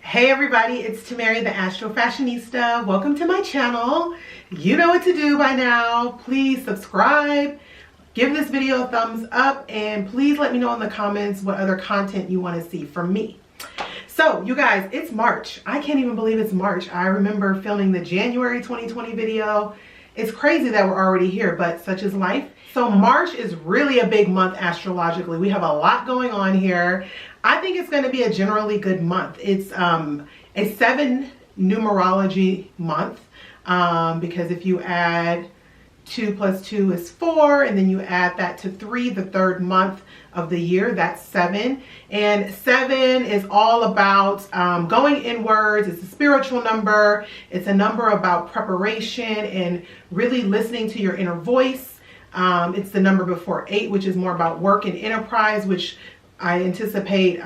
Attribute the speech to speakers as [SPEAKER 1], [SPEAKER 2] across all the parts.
[SPEAKER 1] Hey everybody, it's Tamari the Astro Fashionista. Welcome to my channel. You know what to do by now. Please subscribe, give this video a thumbs up, and please let me know in the comments what other content you want to see from me. So you guys, it's March. I can't even believe it's March. I remember filming the January 2020 video. It's crazy that we're already here, but such is life. So March is really a big month astrologically. We have a lot going on here. I think it's going to be a generally good month. It's a 7 numerology month because if you add 2 plus 2 is 4, and then you add that to 3, the third month of the year, that's 7. And 7 is all about going inwards. It's a spiritual number. It's a number about preparation and really listening to your inner voice. It's the number before 8, which is more about work and enterprise, which I anticipate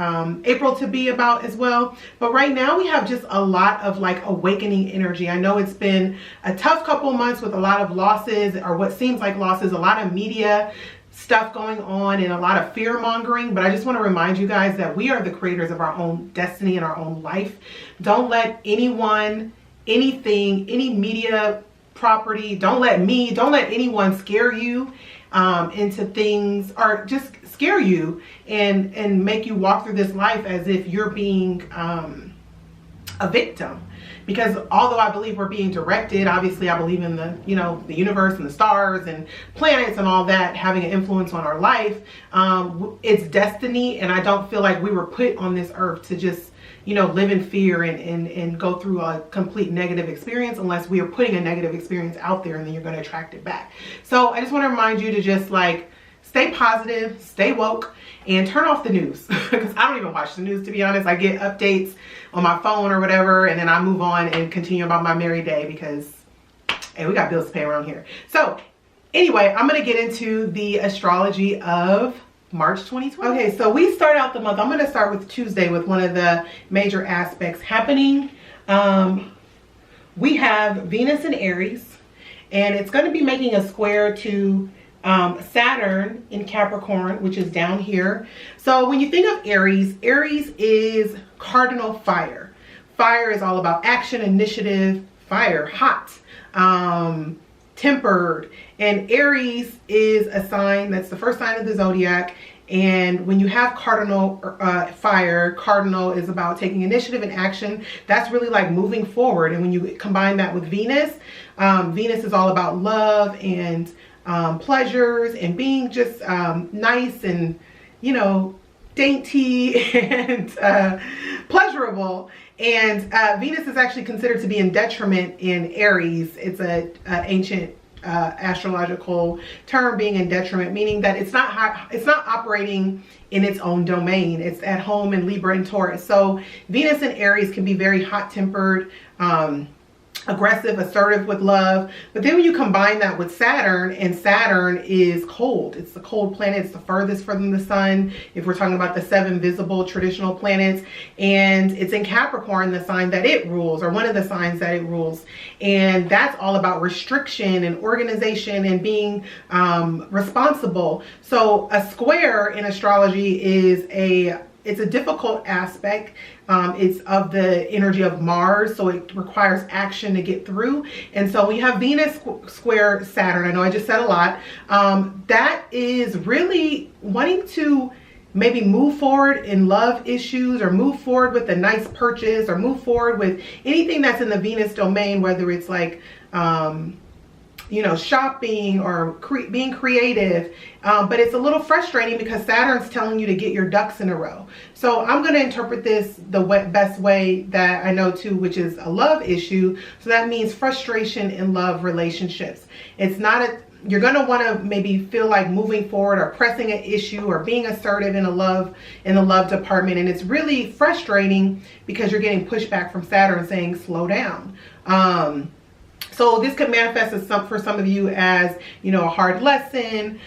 [SPEAKER 1] April to be about as well. But right now we have just a lot of like awakening energy. I know it's been a tough couple months with a lot of losses, or what seems like losses, a lot of media stuff going on and a lot of fear mongering. But I just want to remind you guys that we are the creators of our own destiny and our own life. Don't let anyone, anything, any media property, don't let anyone scare you into things, or just scare you and make you walk through this life as if you're being a victim. Because although I believe we're being directed, obviously I believe in the, you know, the universe and the stars and planets and all that having an influence on our life. It's destiny, and I don't feel like we were put on this earth to just, you know, live in fear and go through a complete negative experience, unless we are putting a negative experience out there and then you're going to attract it back. So I just want to remind you to just like stay positive, stay woke, and turn off the news. Because I don't even watch the news, to be honest. I get updates on my phone or whatever, and then I move on and continue about my merry day because, hey, we got bills to pay around here. So anyway, I'm going to get into the astrology of March 2020. Okay, so we start out the month. I'm going to start with Tuesday with one of the major aspects happening. We have Venus in Aries, and it's going to be making a square to Saturn in Capricorn, which is down here. So when you think of Aries, Aries is cardinal fire. Fire is all about action, initiative, fire, hot, tempered. And Aries is a sign that's the first sign of the zodiac. And when you have cardinal fire, cardinal is about taking initiative and action. That's really like moving forward. And when you combine that with Venus, Venus is all about love and pleasures and being just nice and, you know, dainty and pleasurable. And Venus is actually considered to be in detriment in Aries. It's a ancient astrological term, being in detriment, meaning that it's not operating in its own domain. It's at home in Libra and Taurus. So Venus and Aries can be very hot-tempered, aggressive, assertive with love. But then when you combine that with Saturn, and Saturn is cold. It's the cold planet. It's the furthest from the sun, if we're talking about the 7 visible traditional planets. And it's in Capricorn, the sign that it rules, or one of the signs that it rules. And that's all about restriction and organization and being responsible. So a square in astrology is it's a difficult aspect. It's of the energy of Mars, so it requires action to get through. And so we have Venus square Saturn. I know I just said a lot. That is really wanting to maybe move forward in love issues, or move forward with a nice purchase, or move forward with anything that's in the Venus domain, whether it's like you know, shopping or being creative. But it's a little frustrating because Saturn's telling you to get your ducks in a row. So I'm going to interpret this the best way that I know too, which is a love issue. So that means frustration in love relationships. It's not you're going to want to maybe feel like moving forward or pressing an issue or being assertive in the love department. And it's really frustrating because you're getting pushback from Saturn saying, slow down. So this could manifest as for some of you as, you know, a hard lesson.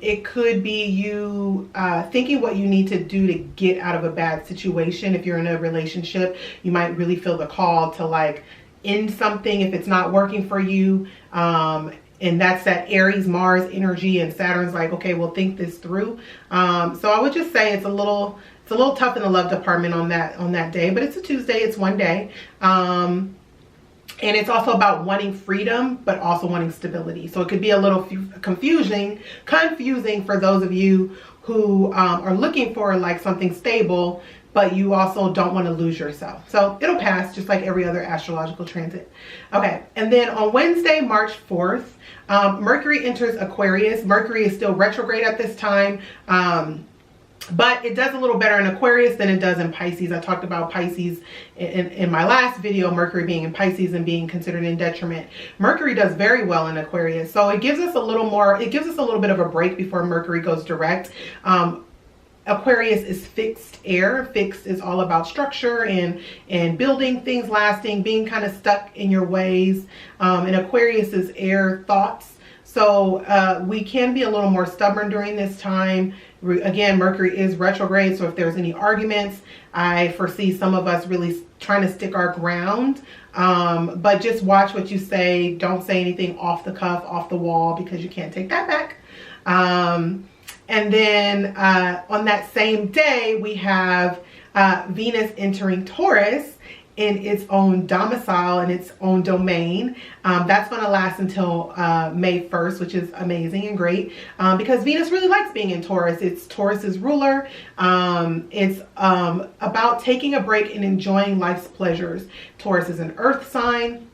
[SPEAKER 1] It could be you thinking what you need to do to get out of a bad situation. If you're in a relationship, you might really feel the call to like end something if it's not working for you. And that's that Aries Mars energy, and Saturn's like, okay, we'll think this through. So I would just say it's a little tough in the love department on that day, but it's a Tuesday, it's one day. And it's also about wanting freedom, but also wanting stability. So it could be a little confusing for those of you who are looking for like something stable, but you also don't want to lose yourself. So it'll pass just like every other astrological transit. Okay, and then on Wednesday, March 4th, Mercury enters Aquarius. Mercury is still retrograde at this time. But it does a little better in Aquarius than it does in Pisces. I talked about Pisces in my last video, Mercury being in Pisces and being considered in detriment. Mercury does very well in Aquarius. So it gives us a little bit of a break before Mercury goes direct. Aquarius is fixed air. Fixed is all about structure and building things lasting, being kind of stuck in your ways. And Aquarius is air, thoughts. So we can be a little more stubborn during this time. Again, Mercury is retrograde, so if there's any arguments, I foresee some of us really trying to stick our ground. But just watch what you say. Don't say anything off the cuff, off the wall, because you can't take that back. And then on that same day, we have Venus entering Taurus in its own domicile, in its own domain. That's going to last until May 1st, which is amazing and great because Venus really likes being in Taurus. It's Taurus's ruler. It's about taking a break and enjoying life's pleasures. Taurus is an earth sign.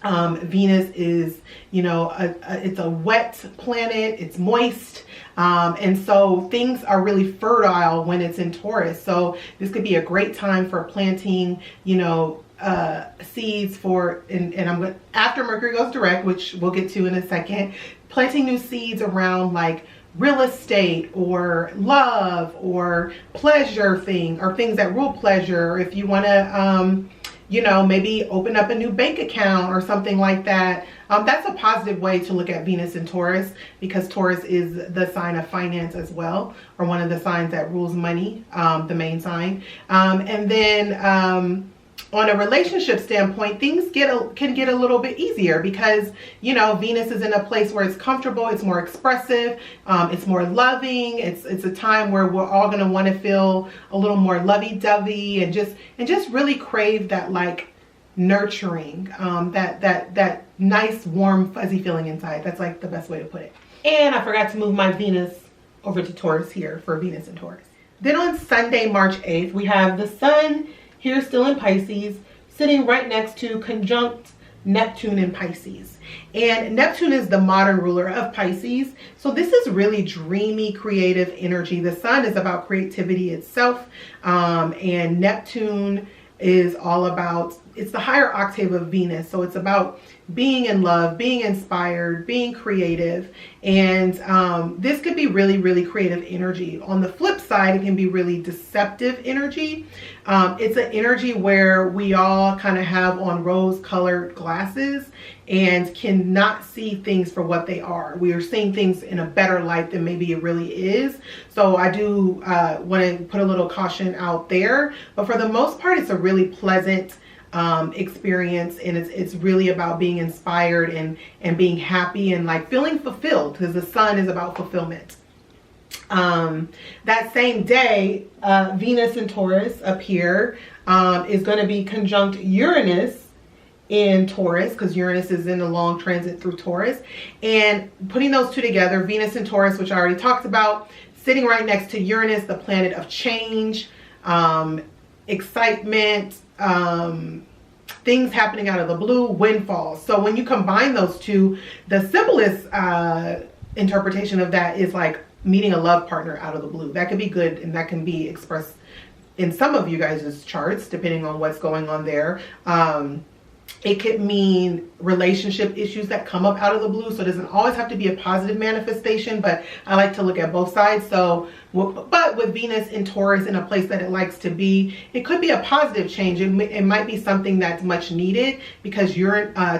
[SPEAKER 1] Venus is, you know, it's a wet planet. It's moist. And so things are really fertile when it's in Taurus. So this could be a great time for planting, you know, seeds for, and I'm going, after Mercury goes direct, which we'll get to in a second, planting new seeds around like real estate or love or pleasure things that rule pleasure. Or if you want to, you know, maybe open up a new bank account or something like that. That's a positive way to look at Venus in Taurus, because Taurus is the sign of finance as well, or one of the signs that rules money, the main sign. And then on a relationship standpoint, things can get a little bit easier because, you know, Venus is in a place where it's comfortable, it's more expressive, it's more loving. It's a time where we're all going to want to feel a little more lovey-dovey and just really crave that like nurturing, that nice warm fuzzy feeling inside. That's like the best way to put it. And I forgot to move my Venus over to Taurus here for Venus and Taurus. Then on Sunday, March 8th, we have the Sun here still in Pisces, sitting right next to conjunct Neptune in Pisces. And Neptune is the modern ruler of Pisces. So this is really dreamy, creative energy. The Sun is about creativity itself. And Neptune is all about, it's the higher octave of Venus. So it's about being in love, being inspired, being creative. And this could be really, really creative energy. On the flip side, it can be really deceptive energy. It's an energy where we all kind of have on rose-colored glasses and cannot see things for what they are. We are seeing things in a better light than maybe it really is. So I do want to put a little caution out there. But for the most part, it's a really pleasant experience, and it's really about being inspired and being happy and like feeling fulfilled, because the Sun is about fulfillment. That same day, Venus in Taurus up here is going to be conjunct Uranus in Taurus, because Uranus is in a long transit through Taurus. And putting those two together, Venus in Taurus, which I already talked about, sitting right next to Uranus, the planet of change, excitement, things happening out of the blue, windfalls. So when you combine those two, the simplest interpretation of that is like meeting a love partner out of the blue. That could be good, and that can be expressed in some of you guys' charts, depending on what's going on there. It could mean relationship issues that come up out of the blue. So it doesn't always have to be a positive manifestation, but I like to look at both sides. So, but with Venus in Taurus in a place that it likes to be, it could be a positive change. It might be something that's much needed, because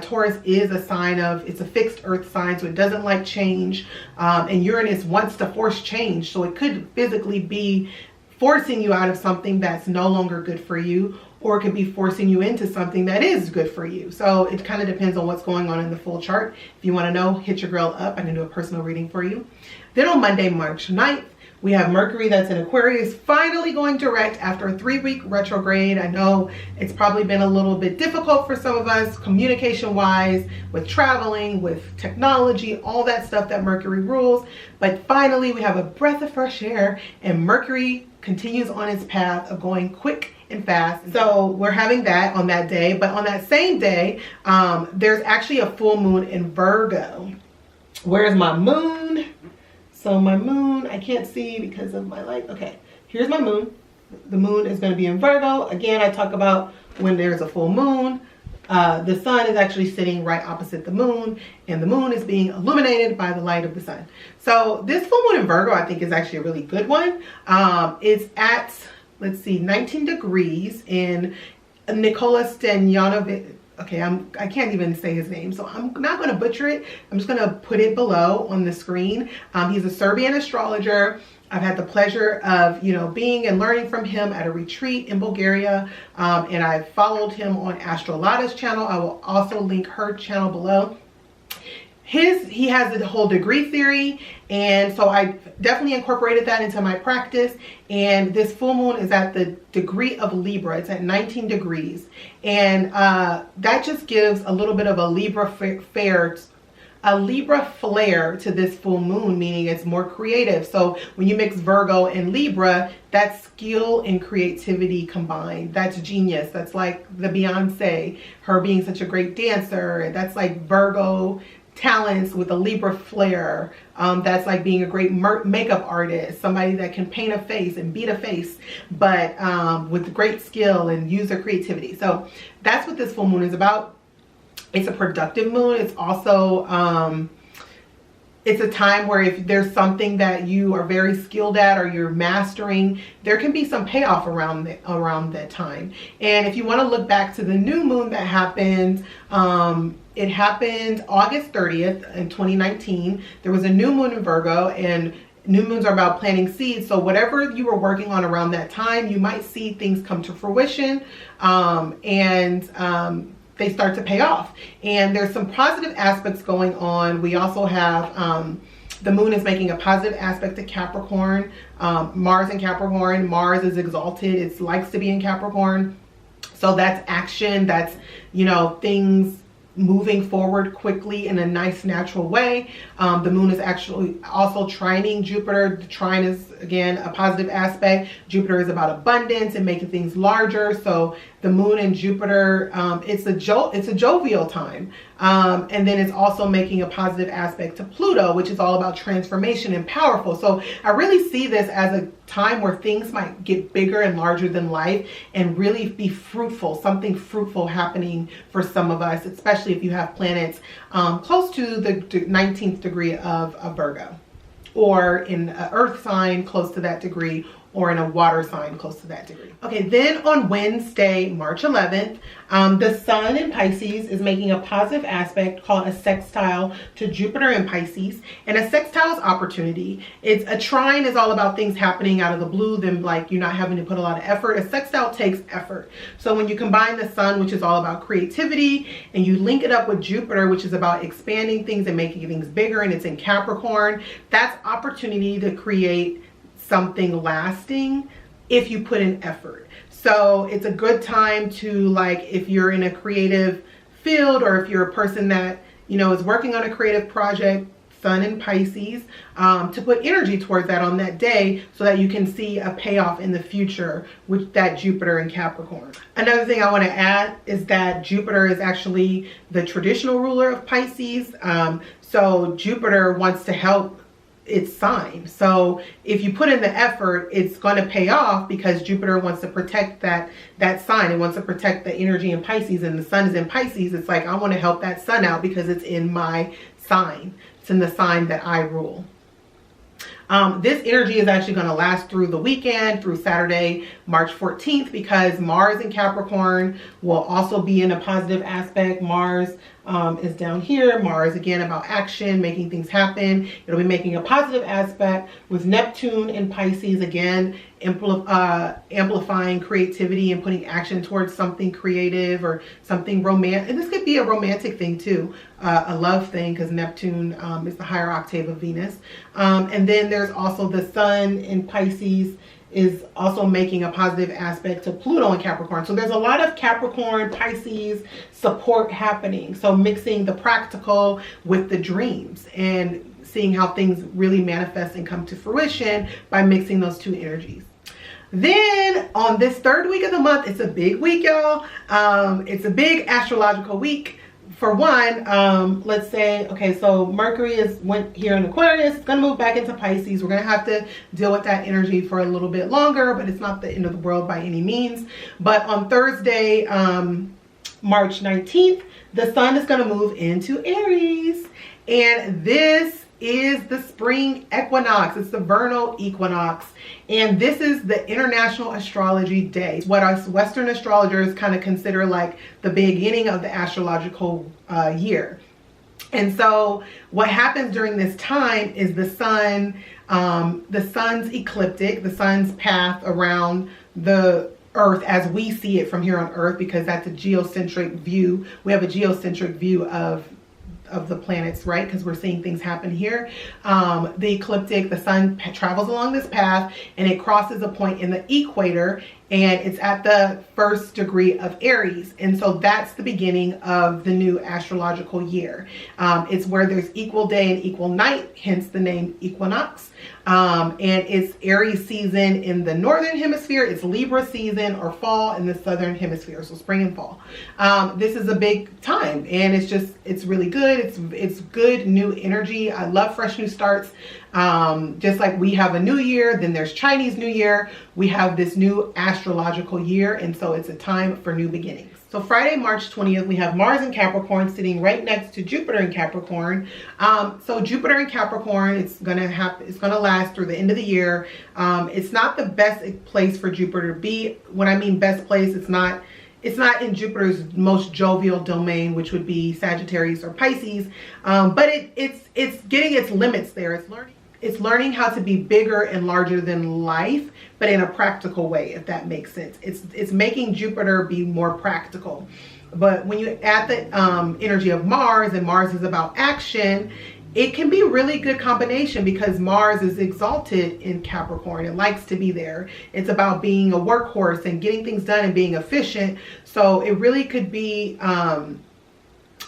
[SPEAKER 1] Taurus is a sign of, it's a fixed earth sign, so it doesn't like change. And Uranus wants to force change. So it could physically be forcing you out of something that's no longer good for you, or it could be forcing you into something that is good for you. So it kind of depends on what's going on in the full chart. If you want to know, hit your girl up. I can do a personal reading for you. Then on Monday, March 9th, we have Mercury that's in Aquarius finally going direct after a 3-week retrograde. I know it's probably been a little bit difficult for some of us communication wise, with traveling, with technology, all that stuff that Mercury rules. But finally we have a breath of fresh air and Mercury continues on its path of going quick and fast. So we're having that on that day. But on that same day, there's actually a full moon in Virgo. Where's my moon? So my moon, I can't see because of my light. Okay, here's my moon. The moon is going to be in Virgo. Again, I talk about when there's a full moon. The sun is actually sitting right opposite the moon, and the moon is being illuminated by the light of the sun. So this full moon in Virgo, I think, is actually a really good one. It's at, let's see, 19 degrees in Nikola Stanjanovic. Okay, I can't even say his name, so I'm not going to butcher it. I'm just going to put it below on the screen. He's a Serbian astrologer. I've had the pleasure of, being and learning from him at a retreat in Bulgaria. And I followed him on Astro Lada's channel. I will also link her channel below. He has the whole degree theory, and so I definitely incorporated that into my practice. And this full moon is at the degree of Libra. It's at 19 degrees, and that just gives a little bit of a Libra flair to this full moon, meaning it's more creative. So when you mix Virgo and Libra, that's skill and creativity combined. That's genius. That's like the Beyonce, her being such a great dancer. That's like Virgo talents with a Libra flair. That's like being a great makeup artist, somebody that can paint a face and beat a face, but with great skill and use their creativity. So that's what this full moon is about. It's a productive moon. It's also it's a time where if there's something that you are very skilled at or you're mastering, there can be some payoff around that time. And if you want to look back to the new moon that happened, it happened August 30th in 2019. There was a new moon in Virgo, and new moons are about planting seeds. So whatever you were working on around that time, you might see things come to fruition, they start to pay off. And there's some positive aspects going on. We also have the moon is making a positive aspect to Capricorn, Mars in Capricorn. Mars is exalted. It likes to be in Capricorn. So that's action. That's, things moving forward quickly in a nice natural way. The moon is actually also trining Jupiter. The trine is, again, a positive aspect. Jupiter is about abundance and making things larger. So the moon and Jupiter, it's a jovial time. And then it's also making a positive aspect to Pluto, which is all about transformation and powerful. So I really see this as a time where things might get bigger and larger than life and really be fruitful, something fruitful happening for some of us, especially if you have planets close to the 19th degree of Virgo, or in an earth sign close to that degree, or in a water sign close to that degree. Okay, then on Wednesday, March 11th, the sun in Pisces is making a positive aspect called a sextile to Jupiter in Pisces. And a sextile is opportunity. It's a trine is all about things happening out of the blue, then like you're not having to put a lot of effort. A sextile takes effort. So when you combine the sun, which is all about creativity, and you link it up with Jupiter, which is about expanding things and making things bigger, and it's in Capricorn, that's opportunity to create something lasting if you put in effort. So it's a good time to, like, if you're in a creative field, or if you're a person that is working on a creative project, sun in Pisces, to put energy towards that on that day so that you can see a payoff in the future with that Jupiter in Capricorn. Another thing I want to add is that Jupiter is actually the traditional ruler of Pisces. So Jupiter wants to help its sign. So if you put in the effort, it's going to pay off, because Jupiter wants to protect that sign. It wants to protect the energy in Pisces, and the sun is in Pisces. It's like, I want to help that sun out because it's in my sign. It's in the sign that I rule. This energy is actually going to last through the weekend, through Saturday, March 14th, because Mars in Capricorn will also be in a positive aspect. Mars is down here. Mars, again, about action, making things happen. It'll be making a positive aspect with Neptune in Pisces. Again, amplifying creativity and putting action towards something creative or something romantic. And this could be a romantic thing too, a love thing, because Neptune is the higher octave of Venus. And then there's also the Sun in Pisces is also making a positive aspect to Pluto in Capricorn. So there's a lot of Capricorn, Pisces support happening. So mixing the practical with the dreams and seeing how things really manifest and come to fruition by mixing those two energies. Then on this third week of the month, it's a big week, y'all. It's a big astrological week. For one, let's say, okay, so Mercury went here in Aquarius. It's going to move back into Pisces. We're going to have to deal with that energy for a little bit longer, but it's not the end of the world by any means. But on Thursday, March 19th, the sun is going to move into Aries. And this is the spring equinox. It's the vernal equinox. And this is the International Astrology Day. What us Western astrologers kind of consider like the beginning of the astrological year. And so what happens during this time is the sun's ecliptic, the sun's path around the Earth as we see it from here on Earth, because that's a geocentric view. We have a geocentric view of the planets, right? Because we're seeing things happen here. The ecliptic, the sun travels along this path and it crosses a point in the equator, and it's at the 1st degree of Aries. And so that's the beginning of the new astrological year. It's where there's equal day and equal night, hence the name equinox. And it's Aries season in the northern hemisphere. It's Libra season or fall in the southern hemisphere, so spring and fall. This is a big time, and it's really good. It's good new energy. I love fresh new starts. Just like we have a new year, then there's Chinese New Year, we have this new astrological year, and so it's a time for new beginnings. So Friday, March 20th, we have Mars in Capricorn sitting right next to Jupiter in Capricorn. So Jupiter in Capricorn, it's gonna last through the end of the year. It's not the best place for Jupiter to be. When I mean best place, it's not in Jupiter's most jovial domain, which would be Sagittarius or Pisces. But it's getting its limits there. It's learning how to be bigger and larger than life, but in a practical way, if that makes sense. It's making Jupiter be more practical. But when you add the energy of Mars, and Mars is about action, it can be a really good combination because Mars is exalted in Capricorn. It likes to be there. It's about being a workhorse and getting things done and being efficient. So it really could be,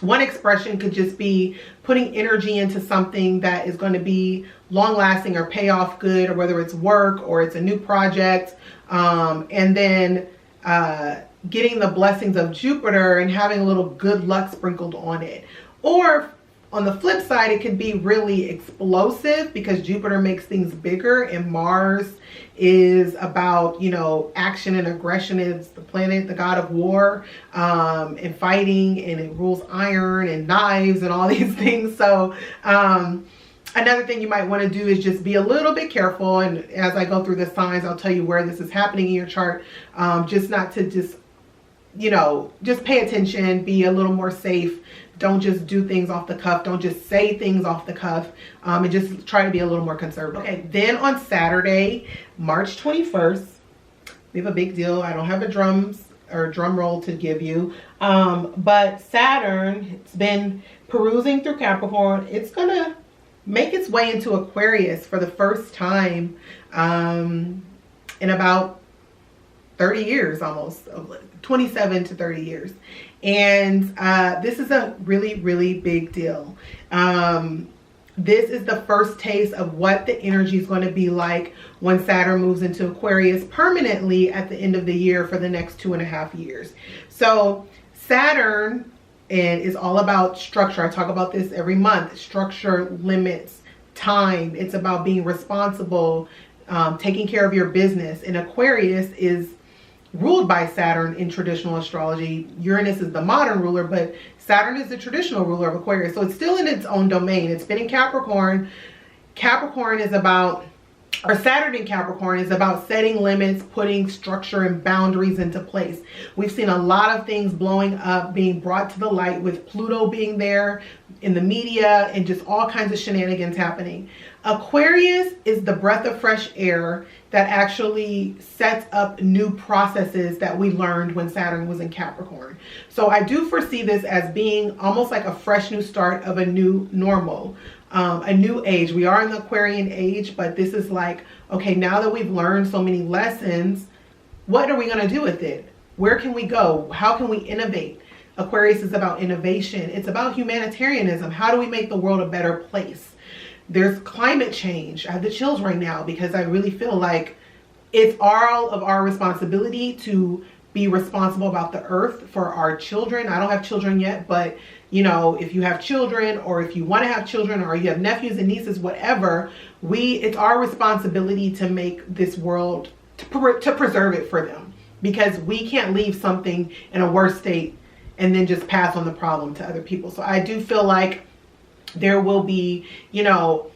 [SPEAKER 1] one expression could just be putting energy into something that is going to be long lasting or pay off good, or whether it's work or it's a new project. And then getting the blessings of Jupiter and having a little good luck sprinkled on it. Or on the flip side, it could be really explosive because Jupiter makes things bigger, and Mars is about, you know, action and aggression. It's the planet, the god of war, and fighting, and it rules iron and knives and all these things. So another thing you might want to do is just be a little bit careful. And as I go through the signs, I'll tell you where this is happening in your chart. Just not to just pay attention, be a little more safe. Don't just do things off the cuff. Don't just say things off the cuff. And just try to be a little more conservative. Okay, then on Saturday, March 21st, we have a big deal. I don't have a drum roll to give you. But Saturn, it's been perusing through Capricorn. It's going to make its way into Aquarius for the first time in about 30 years, almost 27 to 30 years. And this is a really, really big deal. This is the first taste of what the energy is going to be like when Saturn moves into Aquarius permanently at the end of the year for the next 2.5 years. So Saturn is all about structure. I talk about this every month. Structure, limits, time. It's about being responsible, taking care of your business. And Aquarius is ruled by Saturn in traditional astrology. Uranus is the modern ruler, but Saturn is the traditional ruler of Aquarius. So it's still in its own domain. It's been in Capricorn. Capricorn is about or Saturn in Capricorn is about setting limits, putting structure and boundaries into place. We've seen a lot of things blowing up, being brought to the light, with Pluto being there in the media and just all kinds of shenanigans happening. Aquarius is the breath of fresh air that actually sets up new processes that we learned when Saturn was in Capricorn. So I do foresee this as being almost like a fresh new start of a new normal. A new age. We are in the Aquarian age, but this is like, okay, now that we've learned so many lessons, what are we going to do with it? Where can we go? How can we innovate? Aquarius is about innovation. It's about humanitarianism. How do we make the world a better place? There's climate change. I have the chills right now because I really feel like it's all of our responsibility to be responsible about the earth for our children. I don't have children yet, but you know, if you have children, or if you want to have children, or you have nephews and nieces, whatever, it's our responsibility to make this world, to preserve it for them, because we can't leave something in a worse state and then just pass on the problem to other people. So I do feel like there will be, you know,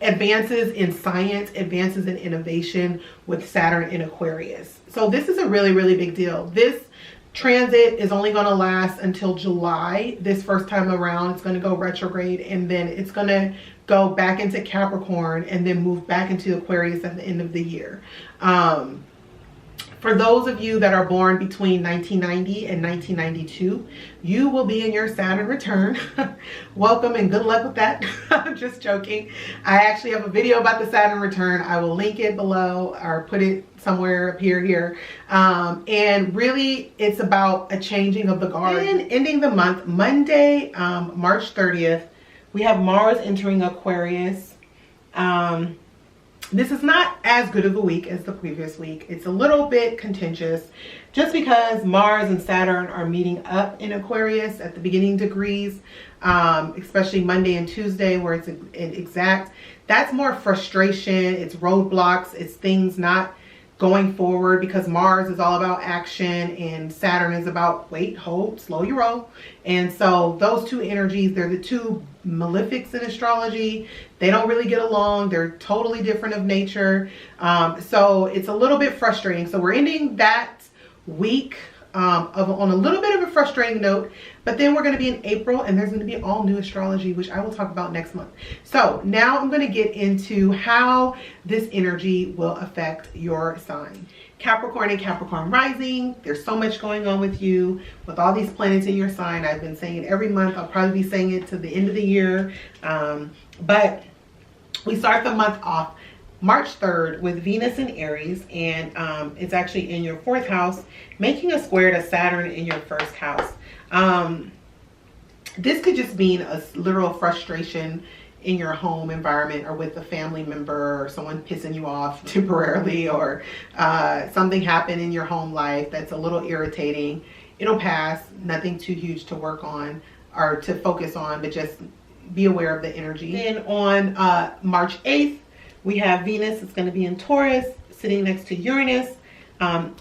[SPEAKER 1] advances in science, advances in innovation with Saturn in Aquarius. So this is a really, really big deal. This transit is only going to last until July. This first time around, it's going to go retrograde, and then it's going to go back into Capricorn and then move back into Aquarius at the end of the year. For those of you that are born between 1990 and 1992, you will be in your Saturn return. Welcome and good luck with that. I'm just joking. I actually have a video about the Saturn return. I will link it below or put it somewhere up here. And really, it's about a changing of the guard. And ending the month, Monday, March 30th, we have Mars entering Aquarius. This is not as good of a week as the previous week. It's a little bit contentious just because Mars and Saturn are meeting up in Aquarius at the beginning degrees, especially Monday and Tuesday where it's exact. That's more frustration, it's roadblocks, it's things not going forward, because Mars is all about action and Saturn is about wait, hold, slow your roll. And so those two energies, they're the two malefics in astrology. They don't really get along. They're totally different of nature. So it's a little bit frustrating. So we're ending that week on a little bit of a frustrating note, but then we're going to be in April and there's going to be all new astrology, which I will talk about next month. So now I'm going to get into how this energy will affect your sign. Capricorn and Capricorn rising, there's so much going on with you with all these planets in your sign. I've been saying it every month. I'll probably be saying it to the end of the year. But we start the month off March 3rd with Venus in Aries, and it's actually in your 4th house, making a square to Saturn in your 1st house. This could just mean a literal frustration in your home environment or with a family member or someone pissing you off temporarily, or something happened in your home life that's a little irritating. It'll pass, nothing too huge to work on or to focus on, but just be aware of the energy. Then on March 8th, we have Venus. It's going to be in Taurus, sitting next to Uranus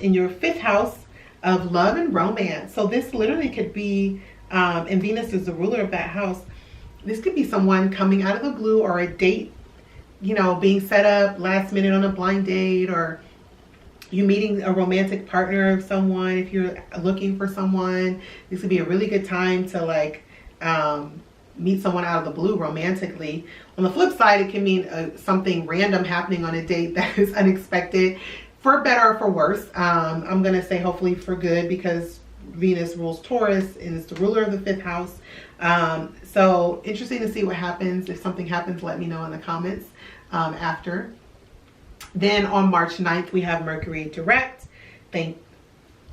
[SPEAKER 1] in your 5th house of love and romance. So this literally could be, and Venus is the ruler of that house. This could be someone coming out of the blue, or a date, you know, being set up last minute on a blind date, or you meeting a romantic partner of someone. If you're looking for someone, this could be a really good time to like meet someone out of the blue romantically. On the flip side, it can mean something random happening on a date that is unexpected, for better or for worse. I'm going to say hopefully for good, because Venus rules Taurus and is the ruler of the 5th house. So interesting to see what happens. If something happens, let me know in the comments after. Then on March 9th, we have Mercury direct. Hey,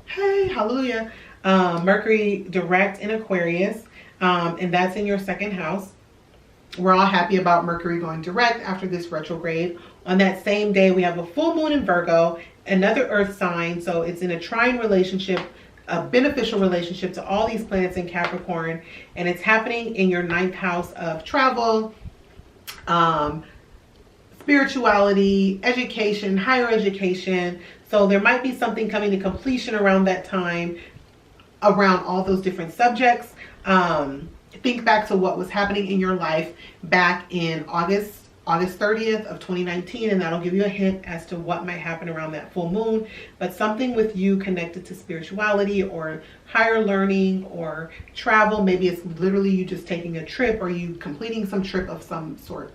[SPEAKER 1] hallelujah. Mercury direct in Aquarius, and that's in your 2nd house. We're all happy about Mercury going direct after this retrograde. On that same day, we have a full moon in Virgo, another earth sign. So it's in a trine relationship, a beneficial relationship to all these planets in Capricorn. And it's happening in your 9th house of travel, spirituality, education, higher education. So there might be something coming to completion around that time, around all those different subjects. Think back to what was happening in your life back in August August 30th of 2019, and that'll give you a hint as to what might happen around that full moon. But something with you connected to spirituality or higher learning or travel. Maybe it's literally you just taking a trip or you completing some trip of some sort.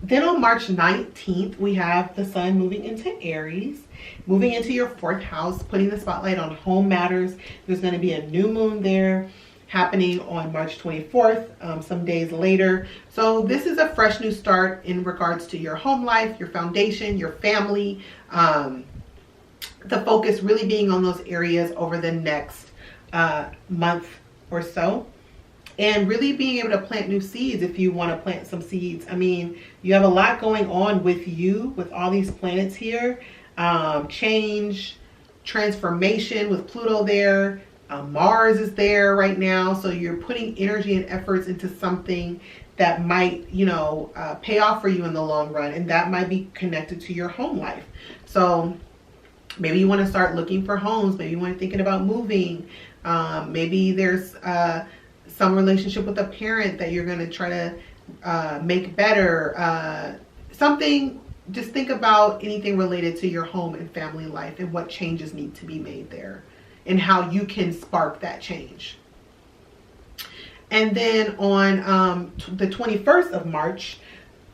[SPEAKER 1] Then on March 19th, we have the sun moving into Aries, moving into your 4th house, putting the spotlight on home matters. There's going to be a new moon there happening on March 24th, some days later. So this is a fresh new start in regards to your home life, your foundation, your family. The focus really being on those areas over the next month or so. And really being able to plant new seeds if you want to plant some seeds. I mean, you have a lot going on with you, with all these planets here. Change, transformation with Pluto there. Mars is there right now, so you're putting energy and efforts into something that might, you know, pay off for you in the long run, and that might be connected to your home life. So maybe you want to start looking for homes. Maybe you want to thinking about moving. Maybe there's some relationship with a parent that you're going to try to make better. Something. Just think about anything related to your home and family life and what changes need to be made there, and how you can spark that change. And then on the 21st of March,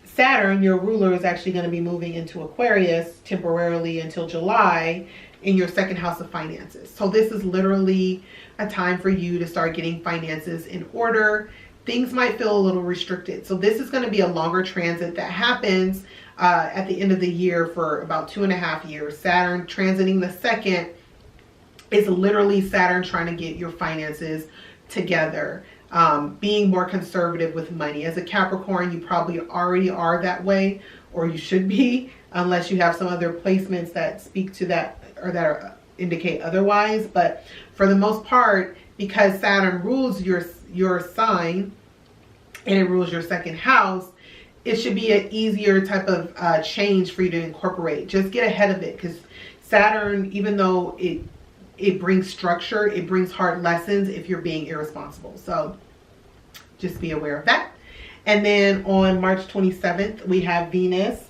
[SPEAKER 1] Saturn, your ruler, is actually going to be moving into Aquarius temporarily until July in your 2nd house of finances. So this is literally a time for you to start getting finances in order. Things might feel a little restricted. So this is going to be a longer transit that happens at the end of the year for about 2.5 years. Saturn transiting the 2nd is literally Saturn trying to get your finances together, being more conservative with money. As a Capricorn, you probably already are that way, or you should be, unless you have some other placements that speak to that or that indicate otherwise. But for the most part, because Saturn rules your sign and it rules your 2nd house, it should be an easier type of change for you to incorporate. Just get ahead of it, because Saturn, even though it brings structure, it brings hard lessons if you're being irresponsible. So just be aware of that. And then on March 27th, we have Venus.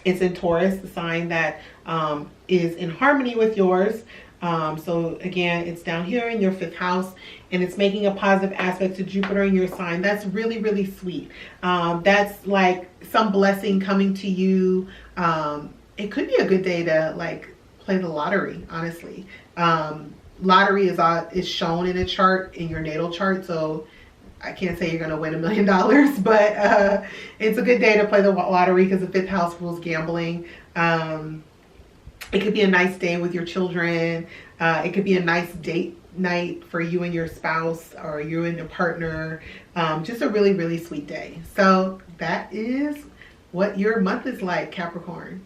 [SPEAKER 1] It's in Taurus, the sign that is in harmony with yours. So again, it's down here in your 5th house, and it's making a positive aspect to Jupiter in your sign. That's really, really sweet. That's like some blessing coming to you. It could be a good day to like play the lottery, honestly. Lottery is shown in a chart, in your natal chart, so I can't say you're going to win $1 million, but it's a good day to play the lottery because the 5th house rules gambling. It could be a nice day with your children. It could be a nice date night for you and your spouse, or you and your partner. Just a really, really sweet day. So that is what your month is like, Capricorn.